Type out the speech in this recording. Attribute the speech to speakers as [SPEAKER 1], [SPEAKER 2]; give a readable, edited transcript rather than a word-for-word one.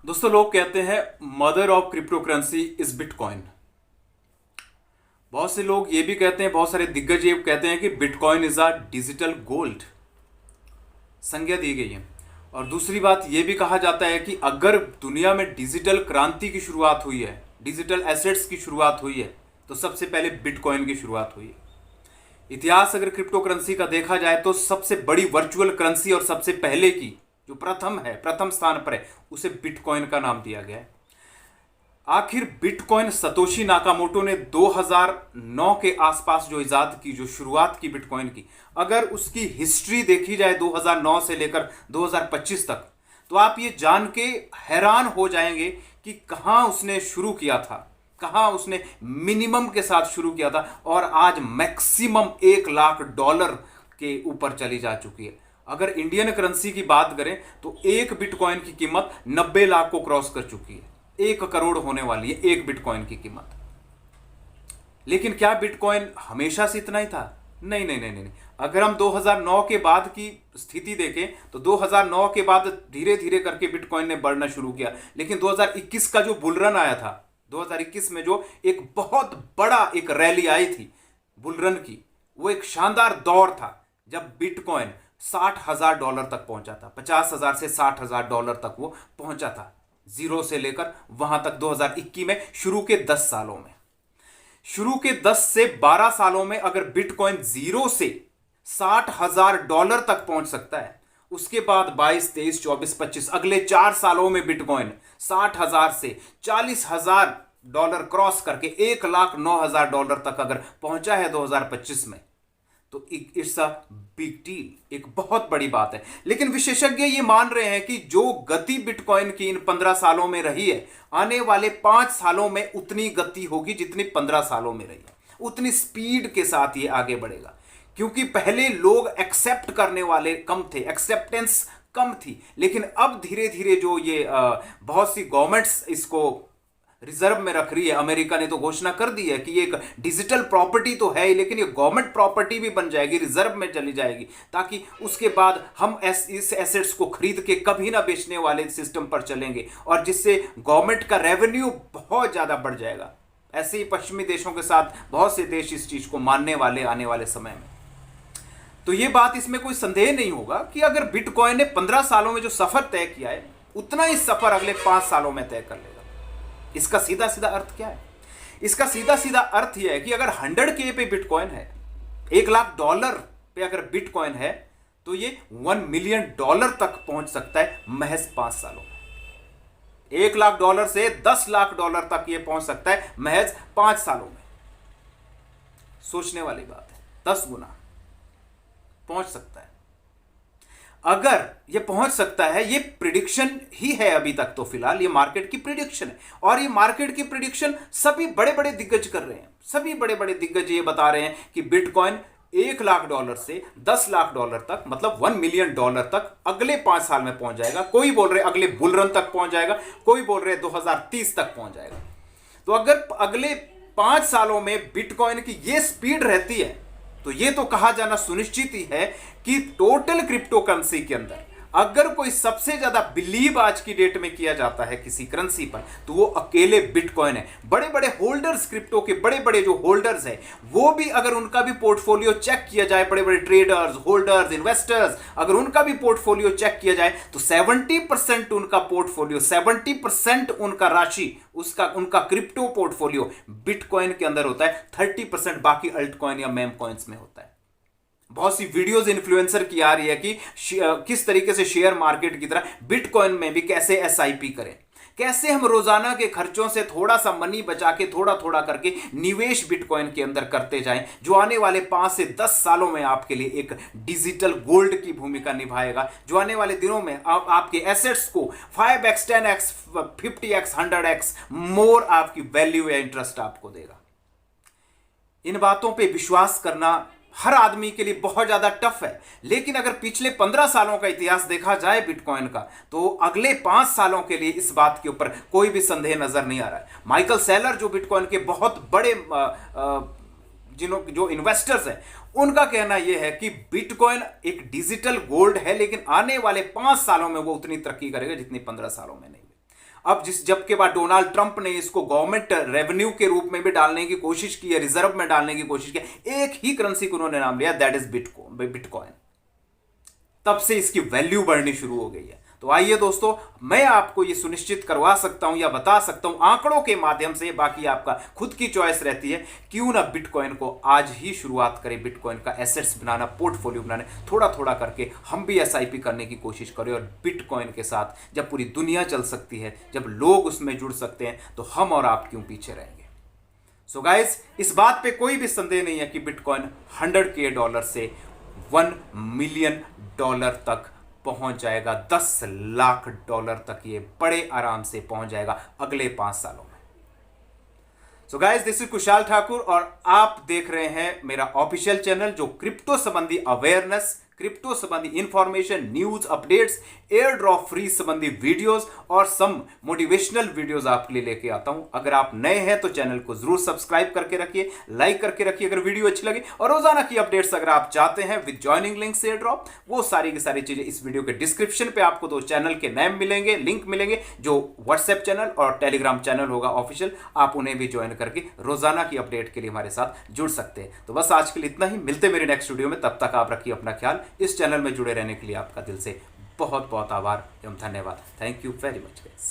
[SPEAKER 1] दोस्तों, लोग कहते हैं mother of crypto currency is bitcoin. बहुत से लोग ये भी कहते हैं, बहुत सारे दिग्गज ये कहते हैं कि bitcoin is a digital gold, संज्ञा दी गई है। और दूसरी बात ये भी कहा जाता है कि अगर दुनिया में डिजिटल क्रांति की शुरुआत हुई है, डिजिटल एसेट्स की शुरुआत हुई है, तो सबसे पहले बिटकॉइन की शुरुआत हुई है। इतिहास अगर क्रिप्टो करेंसी का देखा जाए तो सबसे बड़ी वर्चुअल करेंसी और सबसे पहले की जो प्रथम है, प्रथम स्थान पर है, उसे बिटकॉइन का नाम दिया गया है। आखिर बिटकॉइन सतोशी नाकामोटो ने 2009 के आसपास जो इजाद की, जो शुरुआत की बिटकॉइन की, अगर उसकी हिस्ट्री देखी जाए 2009 से लेकर 2025 तक, तो आप ये जान के हैरान हो जाएंगे कि कहां उसने शुरू किया था, कहां उसने मिनिमम के साथ शुरू किया था और आज मैक्सिमम $1 लाख के ऊपर चली जा चुकी है। अगर इंडियन करेंसी की बात करें तो एक बिटकॉइन की कीमत 90 लाख को क्रॉस कर चुकी है। 1 करोड़ होने वाली है एक बिटकॉइन की कीमत। लेकिन क्या बिटकॉइन हमेशा से इतना ही था? नहीं नहीं नहीं नहीं। अगर हम 2009 के बाद की स्थिति देखें तो 2009 के बाद धीरे धीरे करके बिटकॉइन ने बढ़ना शुरू किया। लेकिन 2021 का जो बुलरन आया था, 2021 में जो एक बहुत बड़ा एक रैली आई थी बुलरन की, वो एक शानदार दौर था जब बिटकॉइन $60,000 तक पहुंचा था। 50,000 से $60,000 तक वो पहुंचा था, जीरो से लेकर वहां तक। 2021 में शुरू के 10 सालों में, शुरू के 10 से 12 सालों में अगर बिटकॉइन जीरो से $60,000 तक पहुंच सकता है, उसके बाद 22, 23, 24, 25 अगले 4 सालों में बिटकॉइन 60,000 से $40,000 क्रॉस करके $1,09,000 तक अगर पहुंचा है 2025 में, तो इट्स अ बिग डील, एक बहुत बड़ी बात है। लेकिन विशेषज्ञ ये मान रहे हैं कि जो गति बिटकॉइन की इन 15 सालों में रही है, आने वाले 5 सालों में उतनी गति होगी जितनी 15 सालों में रही है, उतनी स्पीड के साथ ये आगे बढ़ेगा। क्योंकि पहले लोग एक्सेप्ट करने वाले कम थे, एक्सेप्टेंस कम थी। लेकिन अब धीरे धीरे जो ये बहुत सी गवर्नमेंट्स इसको रिजर्व में रख रही है। अमेरिका ने तो घोषणा कर दी है कि ये एक डिजिटल प्रॉपर्टी तो है ही, लेकिन ये गवर्नमेंट प्रॉपर्टी भी बन जाएगी, रिजर्व में चली जाएगी, ताकि उसके बाद हम इस एसेट्स को खरीद के कभी ना बेचने वाले सिस्टम पर चलेंगे, और जिससे गवर्नमेंट का रेवेन्यू बहुत ज्यादा बढ़ जाएगा। ऐसे ही पश्चिमी देशों के साथ बहुत से देश इस चीज को मानने वाले आने वाले समय में। तो ये बात, इसमें कोई संदेह नहीं होगा कि अगर बिटकॉइन ने 15 सालों में जो सफर तय किया है, उतना ही सफर अगले 5 सालों में तय कर लेगा। इसका सीधा सीधा अर्थ क्या है? इसका सीधा सीधा अर्थ यह है कि अगर 100K पे बिटकॉइन है, $1 लाख पे अगर बिटकॉइन है, तो ये $1 मिलियन तक पहुंच सकता है महज 5 सालों में। $1 लाख से $10 लाख तक ये पहुंच सकता है महज 5 सालों में। सोचने वाली बात है, 10 गुना पहुंच सकता है। अगर ये पहुंच सकता है, ये प्रिडिक्शन ही है अभी तक, तो फिलहाल ये मार्केट की प्रिडिक्शन है, और ये मार्केट की प्रिडिक्शन सभी बड़े बड़े दिग्गज कर रहे हैं। सभी बड़े बड़े दिग्गज ये बता रहे हैं कि बिटकॉइन $1 लाख से $10 लाख तक, मतलब $1 मिलियन तक अगले 5 साल में पहुंच जाएगा। कोई बोल रहे अगले बुलरन तक पहुंच जाएगा, कोई बोल रहे 2030 तक पहुंच जाएगा। तो अगर अगले 5 सालों में बिटकॉइन की ये स्पीड रहती है, तो यह तो कहा जाना सुनिश्चित ही है कि टोटल क्रिप्टो करेंसी के अंदर अगर कोई सबसे ज्यादा बिलीव आज की डेट में किया जाता है किसी करेंसी पर, तो वो अकेले बिटकॉइन है। बड़े बड़े होल्डर्स, क्रिप्टो के बड़े बड़े जो होल्डर्स हैं, वो भी अगर उनका भी पोर्टफोलियो चेक किया जाए, बड़े बड़े ट्रेडर्स, होल्डर्स, इन्वेस्टर्स, अगर उनका भी पोर्टफोलियो चेक किया जाए, तो 70% उनका पोर्टफोलियो, 70% उनका राशि, उसका उनका क्रिप्टो पोर्टफोलियो बिटकॉइन के अंदर होता है। 30% बाकी अल्टकॉइन या मेम कॉइन्स में होता है। बहुत सी वीडियोस इन्फ्लुएंसर की आ रही है कि किस तरीके से शेयर मार्केट की तरह बिटकॉइन में भी कैसे एसआईपी करें, कैसे हम रोजाना के खर्चों से थोड़ा सा मनी बचा के थोड़ा थोड़ा करके निवेश बिटकॉइन के अंदर करते जाएं, जो आने वाले 5 से 10 सालों में आपके लिए एक डिजिटल गोल्ड की भूमिका निभाएगा, जो आने वाले दिनों में आपके एसेट्स को 5x, 10x, 50x, 100x मोर आपकी वैल्यू या इंटरेस्ट आपको देगा। इन बातों पर विश्वास करना हर आदमी के लिए बहुत ज्यादा टफ है। लेकिन अगर पिछले 15 सालों का इतिहास देखा जाए बिटकॉइन का, तो अगले 5 सालों के लिए इस बात के ऊपर कोई भी संदेह नजर नहीं आ रहा है। माइकल सेलर, जो बिटकॉइन के बहुत बड़े जो इन्वेस्टर्स हैं, उनका कहना यह है कि बिटकॉइन एक डिजिटल गोल्ड है, लेकिन आने वाले 5 सालों में वो उतनी तरक्की करेगा जितनी 15 सालों में नहीं। अब जबकि बाद डोनाल्ड ट्रंप ने इसको गवर्नमेंट रेवेन्यू के रूप में भी डालने की कोशिश की है, रिजर्व में डालने की कोशिश की है, एक ही करेंसी को उन्होंने नाम लिया, दैट इज बिटकॉइन। तब से इसकी वैल्यू बढ़नी शुरू हो गई है। तो आइए दोस्तों, मैं आपको ये सुनिश्चित करवा सकता हूं या बता सकता हूं आंकड़ों के माध्यम से, बाकी आपका खुद की चॉइस रहती है, क्यों ना बिटकॉइन को आज ही शुरुआत करें, बिटकॉइन का एसेट्स बनाना, पोर्टफोलियो बनाने, थोड़ा थोड़ा करके हम भी एसआईपी करने की कोशिश करें। और बिटकॉइन के साथ जब पूरी दुनिया चल सकती है, जब लोग उसमें जुड़ सकते हैं, तो हम और आप क्यों पीछे रहेंगे। सो गाइस, इस बात पे कोई भी संदेह नहीं है कि बिटकॉइन $100K से $1 मिलियन तक पहुंच जाएगा, $10 लाख तक ये बड़े आराम से पहुंच जाएगा अगले 5 सालों में। So guys, this is Kushal Thakur और आप देख रहे हैं मेरा ऑफिशियल चैनल, जो क्रिप्टो संबंधी अवेयरनेस, क्रिप्टो संबंधी information, news, updates, airdrop free संबंधी वीडियोस और सम मोटिवेशनल वीडियोस आपके लिए लेके आता हूं। अगर आप नए हैं तो चैनल को जरूर सब्सक्राइब करके रखिए, लाइक करके रखिए अगर वीडियो अच्छी लगे, और रोजाना की अपडेट्स अगर आप चाहते हैं विद जॉइनिंग लिंक से एयर ड्रॉप, वो सारी की सारी चीजें इस वीडियो के डिस्क्रिप्शन पे आपको 2 चैनल के नेम मिलेंगे, लिंक मिलेंगे, जो व्हाट्सएप चैनल और टेलीग्राम चैनल होगा ऑफिशियल, आप उन्हें भी ज्वाइन करके रोजाना की अपडेट के लिए हमारे साथ जुड़ सकते हैं। तो बस आज के लिए इतना ही, मिलते मेरे नेक्स्ट वीडियो में, तब तक आप रखिए अपना ख्याल। इस चैनल में जुड़े रहने के लिए आपका दिल से बहुत बहुत आभार एवं धन्यवाद। Thank you very much guys.